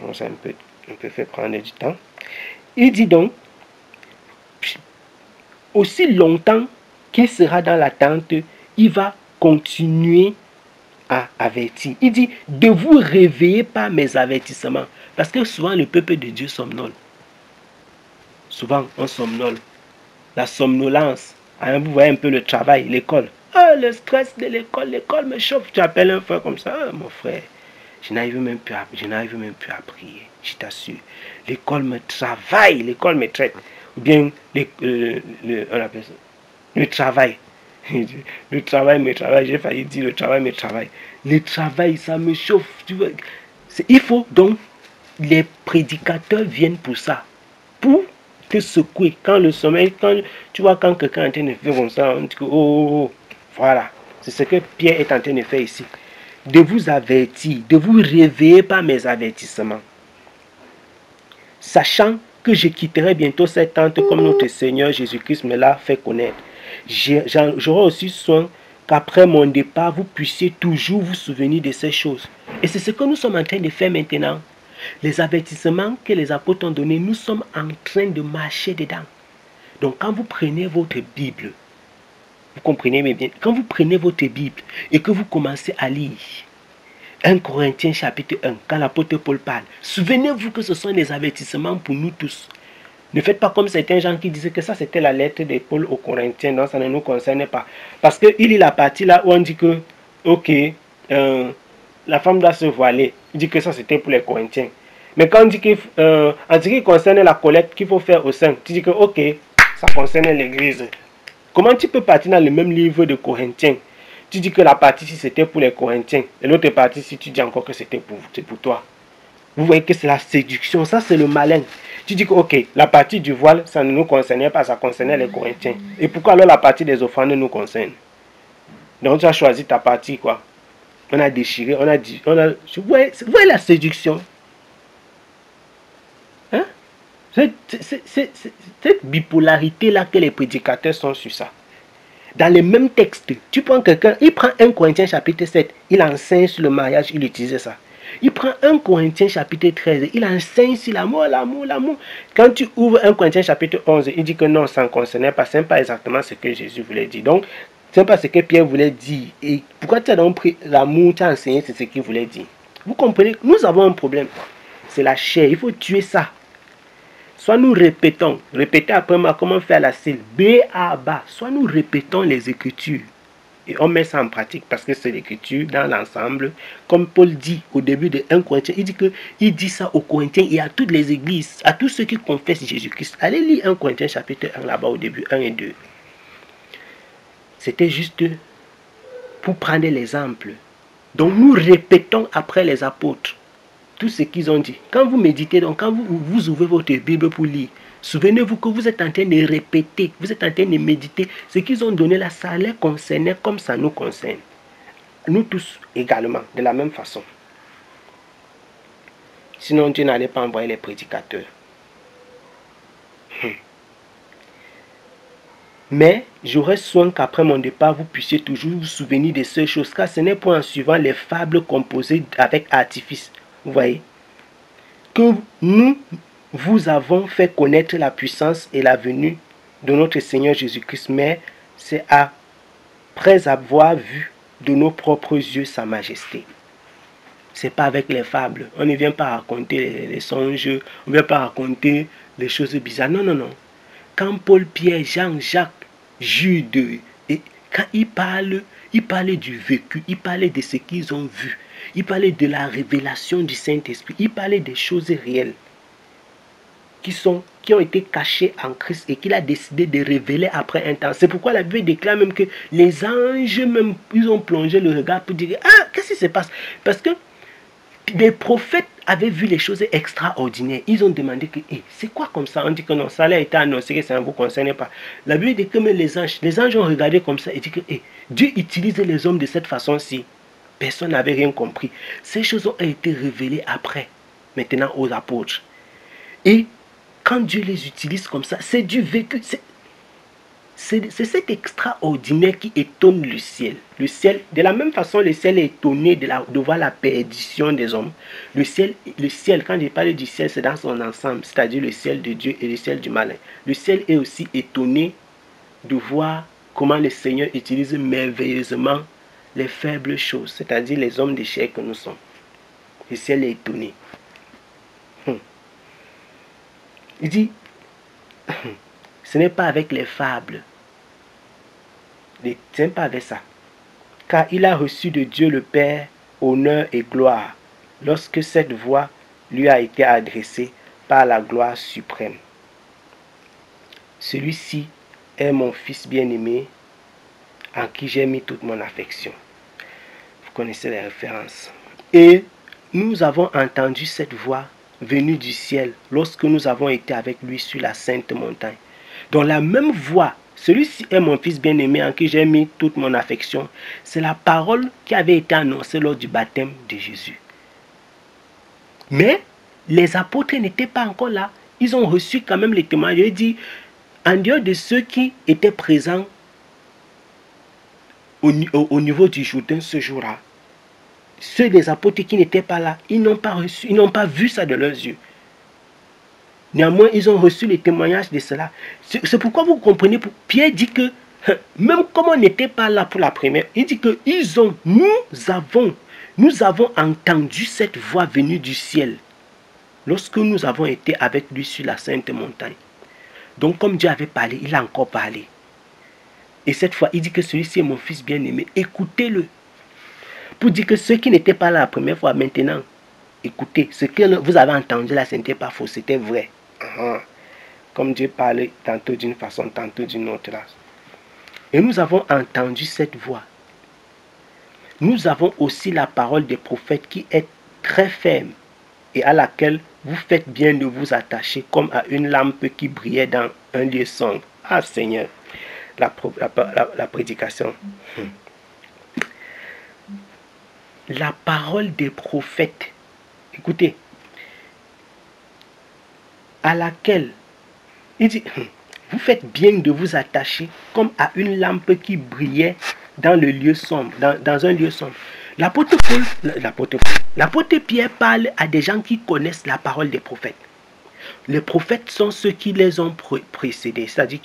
Donc, ça un peu fait prendre du temps. Il dit donc, aussi longtemps qu'il sera dans la tente, il va continuer à avertir. Il dit, de vous réveiller par mes avertissements. Parce que souvent, le peuple de Dieu somnole. Souvent, on somnole. La somnolence. Vous voyez un peu le travail, l'école. Ah, le stress de l'école me chauffe. Tu appelles un frère comme ça, ah, mon frère, je n'arrive même plus à prier, je t'assure. L'école me travaille, l'école me traite. Ou bien, on appelle ça, le travail. Le travail me travaille, j'ai failli dire le travail me travaille. Le travail, ça me chauffe. Tu vois. Il faut donc, les prédicateurs viennent pour ça. Pour te secouer. Quand le sommeil, quand tu vois, quand quelqu'un est en train de faire comme ça, on dit que, oh, voilà. C'est ce que Pierre est en train de faire ici. De vous avertir, de vous réveiller par mes avertissements. Sachant que je quitterai bientôt cette tente comme notre Seigneur Jésus-Christ me l'a fait connaître. J'aurai aussi soin qu'après mon départ, vous puissiez toujours vous souvenir de ces choses. Et c'est ce que nous sommes en train de faire maintenant. Les avertissements que les apôtres ont donnés, nous sommes en train de marcher dedans. Donc quand vous prenez votre Bible, vous comprenez bien, quand vous prenez votre Bible et que vous commencez à lire 1 Corinthiens chapitre 1, quand l'apôtre Paul parle, souvenez-vous que ce sont des avertissements pour nous tous. Ne faites pas comme certains gens qui disaient que ça c'était la lettre de Paul aux Corinthiens, non, ça ne nous concerne pas. Parce qu'il y a la partie là où on dit que, ok, la femme doit se voiler. Il dit que ça c'était pour les Corinthiens. Mais quand on dit en ce qui concerne la collecte qu'il faut faire au sein, tu dis que, ok, ça concerne l'église. Comment tu peux partir dans le même livre de Corinthiens? Tu dis que la partie ci c'était pour les Corinthiens. Et l'autre partie ci tu dis encore que c'était pour toi. Vous voyez que c'est la séduction. Ça c'est le malin. Tu dis que ok, la partie du voile, ça ne nous concernait pas, ça concernait les Corinthiens. Et pourquoi alors la partie des offrandes nous concerne? Donc tu as choisi ta partie quoi. On a déchiré, on a dit, vous voyez la séduction. Hein? Cette bipolarité là que les prédicateurs sont sur ça. Dans les mêmes textes, tu prends quelqu'un, il prend 1 Corinthiens chapitre 7, il enseigne sur le mariage, il utilise ça. Il prend 1 Corinthiens chapitre 13, il enseigne sur l'amour. Quand tu ouvres 1 Corinthiens chapitre 11, il dit que non, ça ne concernait pas, ce n'est pas exactement ce que Jésus voulait dire. Donc, ce n'est pas ce que Pierre voulait dire. Et pourquoi tu as donc pris l'amour, tu as enseigné, c'est ce qu'il voulait dire. Vous comprenez? Nous avons un problème. C'est la chair, il faut tuer ça. Soit nous répétons, répétez après moi comment faire la syllabe B-A-B-A. Soit nous répétons les Écritures. Et on met ça en pratique parce que c'est l'Écriture dans l'ensemble. Comme Paul dit au début de 1 Corinthiens, il dit ça aux Corinthiens et à toutes les églises, à tous ceux qui confessent Jésus-Christ. Allez lire 1 Corinthiens chapitre 1 là-bas au début, 1 et 2. C'était juste pour prendre l'exemple. Donc nous répétons après les apôtres tout ce qu'ils ont dit. Quand vous méditez, donc quand vous ouvrez votre Bible pour lire, souvenez-vous que vous êtes en train de répéter, vous êtes en train de méditer. Ce qu'ils ont donné là, ça les concernait comme ça nous concerne. Nous tous également, de la même façon. Sinon Dieu n'allait pas envoyer les prédicateurs. Mais j'aurai soin qu'après mon départ, vous puissiez toujours vous souvenir de ces choses, car ce n'est pas en suivant les fables composées avec artifice. Vous voyez, que nous vous avons fait connaître la puissance et la venue de notre Seigneur Jésus-Christ, mais c'est après avoir vu de nos propres yeux sa majesté. C'est pas avec les fables. On ne vient pas raconter les songes, on ne vient pas raconter les choses bizarres. Non, non, non. Quand Paul, Pierre, Jean, Jacques, Jude, et quand ils parlaient du vécu, ils parlaient de ce qu'ils ont vu. Il parlait de la révélation du Saint-Esprit. Il parlait des choses réelles qui ont été cachées en Christ et qu'il a décidé de révéler après un temps. C'est pourquoi la Bible déclare même que les anges, même, ils ont plongé le regard pour dire, ah, qu'est-ce qui se passe? Parce que les prophètes avaient vu les choses extraordinaires. Ils ont demandé que, c'est quoi comme ça? On dit que non, ça a été annoncé que ça ne vous concerne pas. La Bible dit que même les anges ont regardé comme ça et dit que Dieu utilise les hommes de cette façon-ci. Personne n'avait rien compris. Ces choses ont été révélées après, maintenant aux apôtres. Et quand Dieu les utilise comme ça, c'est du vécu. C'est cet extraordinaire qui étonne le ciel. Le ciel, de la même façon, le ciel est étonné de voir la perdition des hommes. Le ciel, quand je parle du ciel, c'est dans son ensemble, c'est-à-dire le ciel de Dieu et le ciel du malin. Le ciel est aussi étonné de voir comment le Seigneur utilise merveilleusement les faibles choses, c'est-à-dire les hommes de chair que nous sommes. Le ciel est étonné. Il dit, ce n'est pas avec les fables. tiens pas avec ça. Car il a reçu de Dieu le Père honneur et gloire lorsque cette voix lui a été adressée par la gloire suprême. Celui-ci est mon Fils bien-aimé en qui j'ai mis toute mon affection. Vous connaissez les références. Et nous avons entendu cette voix venue du ciel lorsque nous avons été avec lui sur la sainte montagne. Dans la même voix, celui-ci est mon Fils bien-aimé en qui j'ai mis toute mon affection. C'est la parole qui avait été annoncée lors du baptême de Jésus. Mais les apôtres n'étaient pas encore là. Ils ont reçu quand même les témoignages. Il dit, en dehors de ceux qui étaient présents au niveau du Jourdain ce jour-là, ceux des apôtres qui n'étaient pas là, ils n'ont pas reçu, ils n'ont pas vu ça de leurs yeux. Néanmoins, ils ont reçu les témoignages de cela. C'est pourquoi vous comprenez, Pierre dit que, même comme on n'était pas là pour la première, il dit que nous avons entendu cette voix venue du ciel lorsque nous avons été avec lui sur la sainte montagne. Donc comme Dieu avait parlé, il a encore parlé. Et cette fois, il dit que celui-ci est mon Fils bien-aimé. Écoutez-le. Pour dire que ceux qui n'étaient pas là la première fois, maintenant, écoutez, ce que vous avez entendu là, ce n'était pas faux, c'était vrai. Comme Dieu parlait tantôt d'une façon, tantôt d'une autre. Là. Et nous avons entendu cette voix. Nous avons aussi la parole des prophètes qui est très ferme et à laquelle vous faites bien de vous attacher comme à une lampe qui brillait dans un lieu sombre. Ah Seigneur, la prédication. La parole des prophètes, écoutez, à laquelle, il dit, vous faites bien de vous attacher comme à une lampe qui brillait dans le lieu sombre, dans un lieu sombre. L'apôtre Pierre parle à des gens qui connaissent la parole des prophètes. Les prophètes sont ceux qui les ont précédés, c'est-à-dire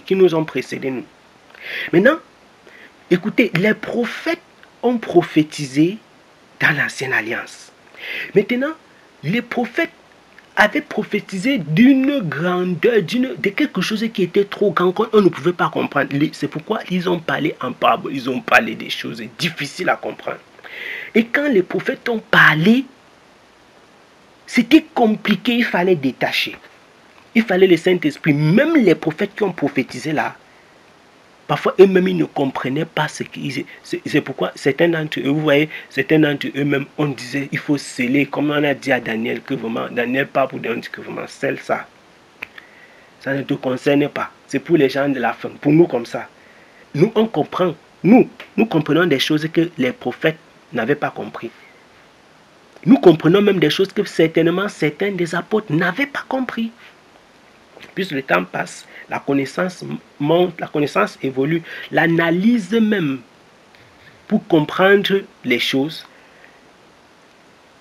qui nous ont précédés nous. Maintenant, écoutez, les prophètes ont prophétisé dans l'ancienne alliance. Maintenant, les prophètes avaient prophétisé d'une grandeur, de quelque chose qui était trop grand qu'on ne pouvait pas comprendre. C'est pourquoi ils ont parlé en parabole, ils ont parlé des choses difficiles à comprendre. Et quand les prophètes ont parlé, c'était compliqué, il fallait détacher. Il fallait le Saint-Esprit. Même les prophètes qui ont prophétisé là, parfois eux-mêmes ils ne comprenaient pas ce qu'ils disaient. C'est pourquoi certains d'entre eux, vous voyez, certains d'entre eux-mêmes, on disait, il faut sceller, comme on a dit à Daniel, que vraiment, Daniel parle pour dire que vraiment, scelle ça. Ça ne te concerne pas. C'est pour les gens de la fin. Pour nous comme ça. Nous, on comprend. Nous comprenons des choses que les prophètes n'avaient pas compris. Nous comprenons même des choses que certainement certains des apôtres n'avaient pas compris. Plus le temps passe, la connaissance monte, la connaissance évolue, l'analyse même pour comprendre les choses,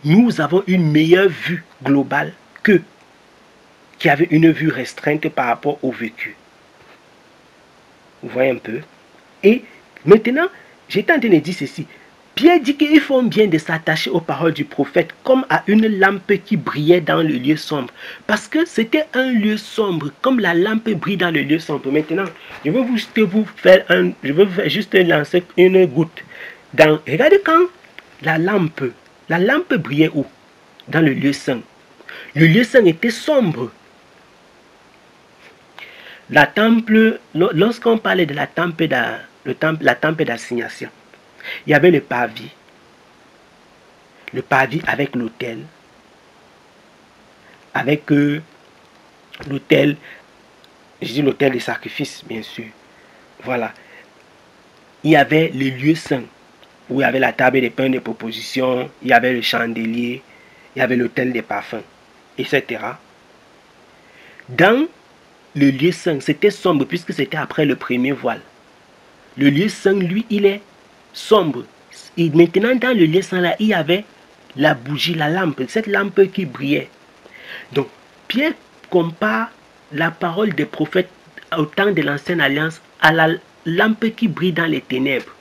nous avons une meilleure vue globale qu'eux qui avaient une vue restreinte par rapport au vécu. Vous voyez un peu? Et maintenant, j'étais en train de dire ceci. Pierre dit qu'il faut bien de s'attacher aux paroles du prophète comme à une lampe qui brillait dans le lieu sombre. Parce que c'était un lieu sombre, comme la lampe brille dans le lieu sombre. Maintenant, je vais juste lancer une goutte. Regardez quand la lampe brillait où? Dans le lieu saint. Le lieu saint était sombre. La temple, lorsqu'on parlait de la temple d'assignation, il y avait le parvis avec l'autel, avec l'autel, je dis l'autel de sacrifice, bien sûr. Voilà. Il y avait le lieu saint, où il y avait la table des pains de proposition, il y avait le chandelier, il y avait l'autel des parfums, etc. Dans le lieu saint, c'était sombre, puisque c'était après le premier voile. Le lieu saint, lui, il est sombre. Et maintenant, dans le lieu saint là, il y avait la bougie, la lampe, cette lampe qui brillait. Donc, Pierre compare la parole des prophètes au temps de l'ancienne alliance à la lampe qui brille dans les ténèbres.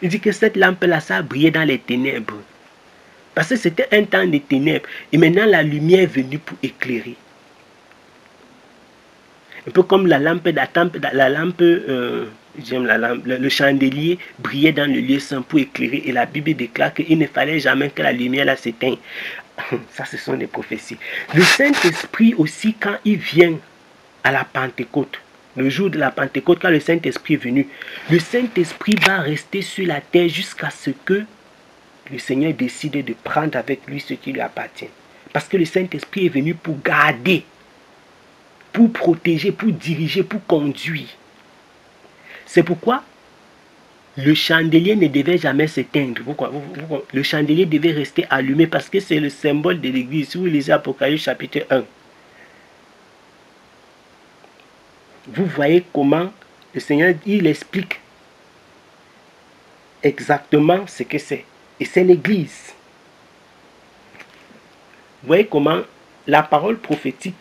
Il dit que cette lampe-là, ça a brillé dans les ténèbres. Parce que c'était un temps de ténèbres. Et maintenant, la lumière est venue pour éclairer. Un peu comme la lampe, le chandelier brillait dans le lieu saint pour éclairer. Et la Bible déclare qu'il ne fallait jamais que la lumière là s'éteigne. Ça, ce sont des prophéties. Le Saint-Esprit aussi, quand il vient à la Pentecôte, le jour de la Pentecôte, quand le Saint-Esprit est venu, le Saint-Esprit va rester sur la terre jusqu'à ce que le Seigneur décide de prendre avec lui ce qui lui appartient. Parce que le Saint-Esprit est venu pour garder, pour protéger, pour diriger, pour conduire. C'est pourquoi le chandelier ne devait jamais s'éteindre. Pourquoi? Le chandelier devait rester allumé parce que c'est le symbole de l'Église. Si vous lisez Apocalypse chapitre 1, vous voyez comment le Seigneur, il explique exactement ce que c'est. Et c'est l'Église. Vous voyez comment la parole prophétique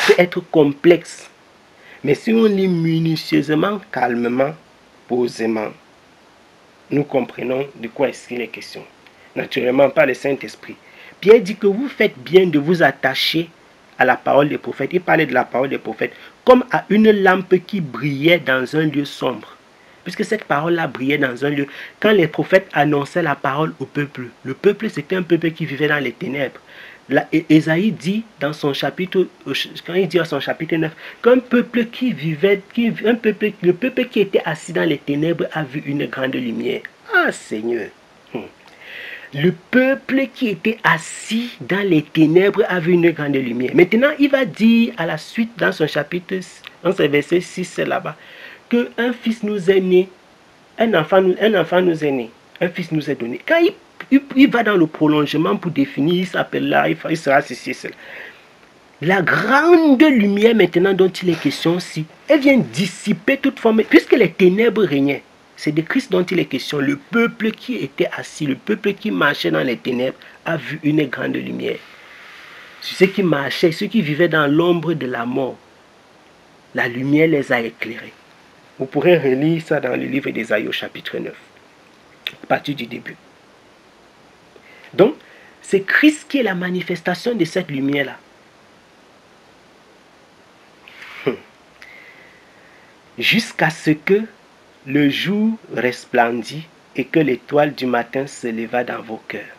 peut être complexe. Mais si on lit minutieusement, calmement, posément, nous comprenons de quoi est-il question. Naturellement, par le Saint-Esprit. Pierre dit que vous faites bien de vous attacher à la parole des prophètes. Il parlait de la parole des prophètes comme à une lampe qui brillait dans un lieu sombre. Puisque cette parole-là brillait dans un lieu. Quand les prophètes annonçaient la parole au peuple, le peuple c'était un peuple qui vivait dans les ténèbres. Ésaïe dit dans son chapitre, quand il dit à son chapitre 9, qu'un peuple qui vivait, le peuple qui était assis dans les ténèbres a vu une grande lumière. Ah Seigneur! Le peuple qui était assis dans les ténèbres a vu une grande lumière. Maintenant, il va dire à la suite dans son chapitre, dans ce verset 6, c'est là-bas, qu'un fils nous est né, un enfant nous est né, un fils nous est donné. Quand il va dans le prolongement pour définir, il s'appelle là, il sera ceci, cela. La grande lumière maintenant dont il est question ici, elle vient dissiper toute forme, puisque les ténèbres régnaient. C'est de Christ dont il est question. Le peuple qui était assis, le peuple qui marchait dans les ténèbres a vu une grande lumière. Ceux qui marchaient, ceux qui vivaient dans l'ombre de la mort, la lumière les a éclairés. Vous pourrez relire ça dans le livre d'Ésaïe au chapitre 9, à partir du début. Donc, c'est Christ qui est la manifestation de cette lumière-là. Jusqu'à ce que le jour resplendit et que l'étoile du matin se leva dans vos cœurs.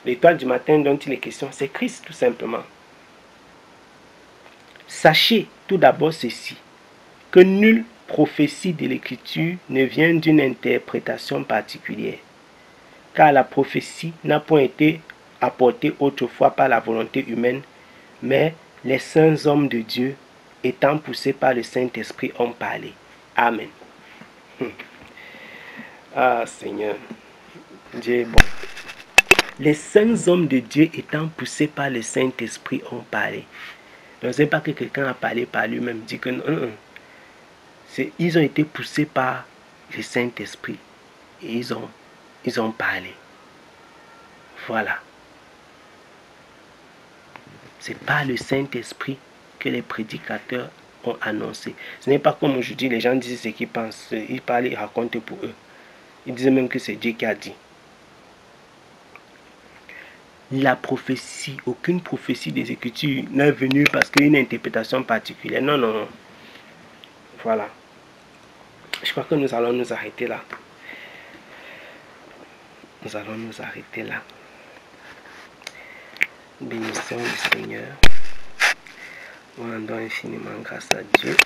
L'étoile du matin dont il est question, c'est Christ tout simplement. Sachez tout d'abord ceci, que nulle prophétie de l'Écriture ne vient d'une interprétation particulière, car la prophétie n'a point été apportée autrefois par la volonté humaine, mais les saints hommes de Dieu, étant poussés par le Saint-Esprit, ont parlé. Amen. Ah Seigneur, Dieu est bon. Les saints hommes de Dieu étant poussés par le Saint-Esprit ont parlé. Donc ce n'est pas que quelqu'un a parlé par lui-même, dit que non. Ils ont été poussés par le Saint-Esprit et ils ont parlé. Voilà. C'est par le Saint-Esprit que les prédicateurs ont annoncé. Ce n'est pas comme aujourd'hui, les gens disent ce qu'ils pensent. Ils parlent, ils racontent pour eux. Ils disent même que c'est Dieu qui a dit. La prophétie, aucune prophétie des Écritures n'est venue parce qu'il y a une interprétation particulière. Non, non, non. Voilà. Je crois que nous allons nous arrêter là. Nous allons nous arrêter là. Bénissons le Seigneur. Rendons infiniment grâce à Dieu.